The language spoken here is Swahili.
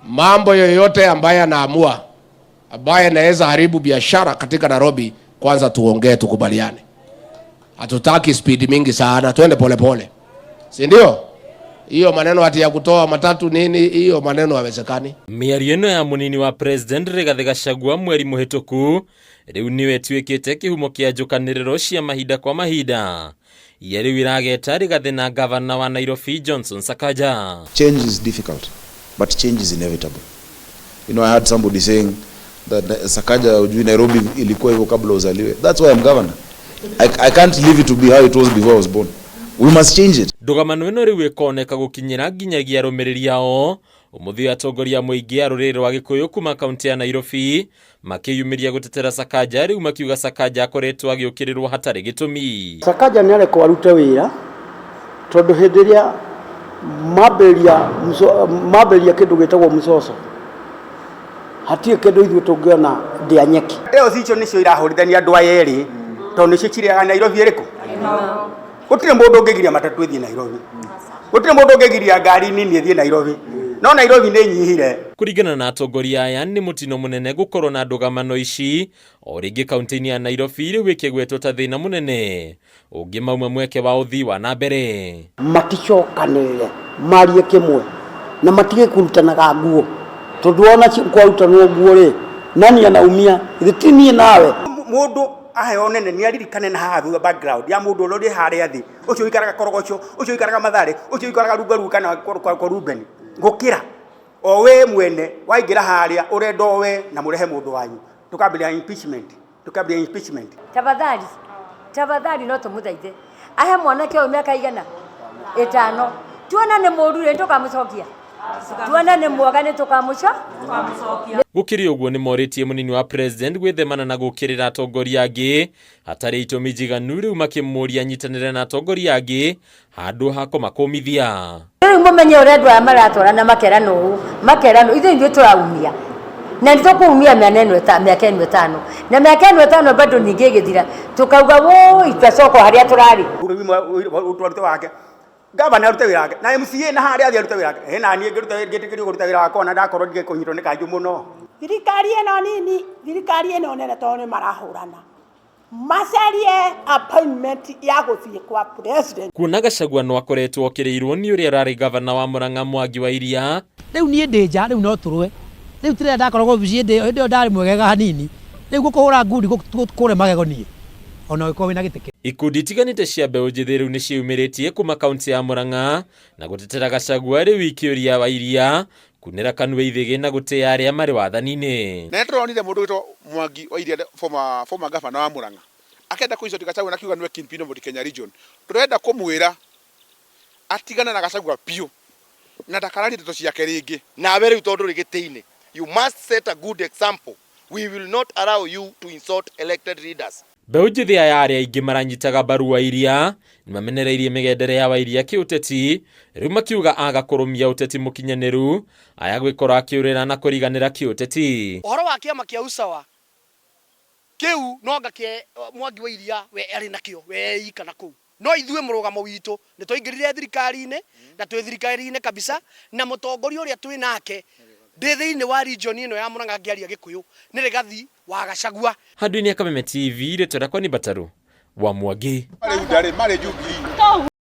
mambo yoyote ambaye anaamua ambaye anaweza haribu biashara katika Nairobi, kwanza tuongee, tukubaliane. Hatutaki speed mingi sana, twende polepole, si ndio? Hiyo maneno ati ya kutoa matatu nini, hiyo maneno haiwezekani. Mĩario ĩno ya munini wa president Rigathi Gachagua mweri mũhĩtũku rĩu nĩwe ĩtuĩkĩte kĩhumo kĩa njũkanĩrĩro cia mahinda kwa mahinda ya rĩu ĩrageta Rigathi na gavana wa Nairobi Johnson Sakaja. Change is difficult, but change is inevitable. You know, I heard somebody saying that Sakaja ujui Nairobi ilikuwa hivyo kabla uzaliwe. That's why I'm governor. I can't leave it to be how it was before I was born. We must change it. Ndũgamano ĩno rĩu ĩkoneka gũkinyĩra nginyagia arũmĩrĩri ao ũmũthĩ atongoria mũingĩ a rũrĩrĩ rwa Gĩkũyũ kuma kaunti ya Nairobi makĩyumĩria gũtetera Sakaja, rĩu makiuga Sakaja akoretwo agĩũkĩrĩrwo hatarĩ gĩtũmi. Sakaja nĩ areka arute wĩra tondũ hĩndĩ ĩrĩa mambĩria kĩndũ gĩtagwo mũcoco hatirĩ kĩndũ ithuĩ tũngĩona ndĩa nyeki. Ĩyo cicio nĩcio irahũrithania andũ aya erĩ tondũ nĩcio cirĩaga Nairobi ĩrĩkũ. Gũtirĩ mũndũ ũngĩgiria matatũ ĩthiĩ Nairobi. Gũtirĩ mũndũ ũngĩgiria ngari nini ĩthiĩ Nairobi. No Nairobi nĩ nyihire. Kũringana na atongoria aya nĩ mũtino mũnene gũkorwo na ndũgamano ici o rĩngĩ kaunti-inĩ ya Nairobi rĩu ĩkĩgwetwo ta thĩna mũnene ũngĩ mauma mweke wa ũthii wa na mbere. Maticokanĩrĩre marie kĩmwe na matige kũrutanaga nguo tondũ ona kwarutanwo nguo rĩ nani anaumia gĩtinie nawe. Mũndũ aheo nene nĩ aririkane na haha thutha background ya mũndũ ũrĩa harĩa thĩ, ũcio ũikaraga Korogocho, ũcio ũikaraga Mathare, ũcio ũikaraga Rungaru kana Rubeni. Gũkĩra o we mwene waingĩra harĩa ũrenda o we na mũrehe mũndũ wanyu tukambĩrĩria impeachment. Tafadhali no tũmũthaithe ahe mwanake ũyũ mĩaka igana 5 tuona nĩ mũũru rĩ tũkamũcokia, tuona nĩ mwega nĩ tũkamũcokia. Gũkĩrĩ ũguo nĩ morĩtie mũnini wa president gwĩthemana na gũkĩrĩra atongoria angĩ hatarĩ itũmi njiganu, rĩu makĩmũria nyitanĩre na atongoria angĩ handũ ha kũmakũmithia. Rĩu mũmenye ũrĩa andũ aya maratwarana makerano ithuĩ tũraumia na nĩ tũkũumia mĩaka ĩno 5 na mĩaka ĩno 5 bado ningĩ ĩgĩthira tukauga woi twacoka harĩa tũrarĩ. Ũtwarĩte wake gavana arute wĩra wake na MCA na harĩa arute wĩra wake hena niĩ ngĩtĩkĩrio kũruta wĩra wakwa na ndakorwo ndingĩkũnyitwo nĩ kanjũ mũno. Thirikari ĩno nini, thirikari ĩno nene tondũ nĩ marahũrana macarie appointment ya gũthiĩ kwa president. Kuona Gachagua no akoretwo okĩrĩirwo nĩ ũrĩa ararĩ gavana wa Murang'a Mwangi wa Iria. Rĩu niĩ ndĩ nja rĩu no tũrũe rĩu tirĩ ndakoragwo bici hĩndĩ ĩyo ndarĩ mwegega hanini rĩu gũkũhũra ngundi kũre magego niĩ ona ũkorwo wĩna gĩtĩ. Ikundi itiganĩte cia mbeũ njĩthĩ rĩu nĩ ciumĩrĩtie kuma kaunti ya Murang'a na gũtetera Gachagua rĩu ikĩũria wa Iria kunĩra kanua ithĩgĩ na gũtĩa arĩa marĩ wathani-inĩ. Na nĩtũronire mũndũ wĩtwo Mwangi wa Iria former governor wa Murang'a akenda kũicoti Gachagua na kiuga nĩwe kingpin of Kenya region. Tũrenda kũmwĩra atigana na Gachagua piũ na ndakararie ndeto ciake rĩngĩ. Nawe rĩu tondũ gĩtĩ-inĩ, you must set a good example. We will not allow you to insult elected leaders. Mbeũ njĩthĩ aya arĩa aingĩ maranyitaga mbaru wa Iria nĩ mamenereirie mĩgendere ya wa Iria kĩũteti, rĩu makiuga aga kũrũmia ũteti mũkinyanĩru aya gwĩkora akĩũrĩra na kũriganĩra kĩũteti. Ũhoro wa kĩama kĩa Usawa kĩu no ngake Mwangi wa Iria we arĩ nakĩo we ika na kũu, no ithuĩ mũrũgamo witũ nĩ twaingĩrire thirikari-inĩ na twĩ thirikari-inĩ kabisa na mũtongoria ũrĩa twĩ nake ndĩ thĩinĩ wa region ĩno ya Murang'a ngĩaria Gĩkũyũ nĩ Rigathi wa Gachagua. Handũ-inĩ ya Kameme TV rĩtwa rĩakwa nĩ Bataru wa Mwangi.